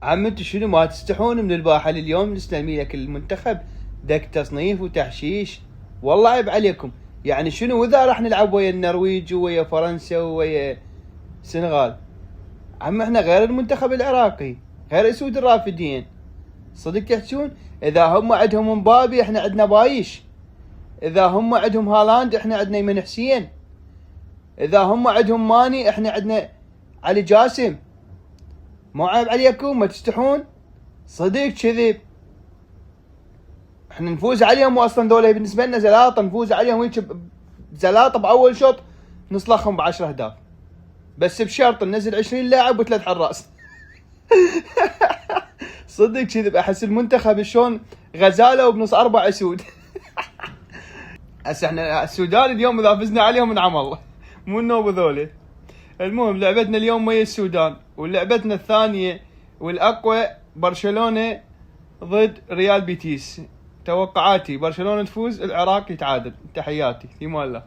عم انتو شنو ما تستحون من الباحة اليوم الاسلامي لك المنتخب دك تصنيف وتحشيش؟ والله عيب عليكم. يعني شنو اذا راح نلعب ويا النرويج ويا فرنسا ويا السنغال؟ عم احنا غير المنتخب العراقي، غير اسود الرافدين. صدق تحجون؟ اذا هم عندهم مبابي احنا عندنا بايش، اذا هم عندهم هالاند احنا عندنا يمن حسين، اذا هم عندهم ماني احنا عندنا علي جاسم. مو عيب عليكم؟ ما تستحون؟ صدق كذب. احنا نفوز عليهم، واصلا ذولا بالنسبه لنا زلاطه، نفوز عليهم هيك زلاطه باول شوط نصلخهم ب10 اهداف، بس بشرط ننزل 20 لاعب و3 حراس. صدق كذب. احس المنتخب شلون غزاله وبنص 4 اسود. هسه احنا السودان اليوم اذا فزنا عليهم نعم الله، مو النوب ذولي. المهم لعبتنا اليوم ويا السودان، ولعبتنا الثانيه والاقوى برشلونه ضد ريال بيتيس. توقعاتي برشلونه تفوز، العراق يتعادل. تحياتي في امان الله.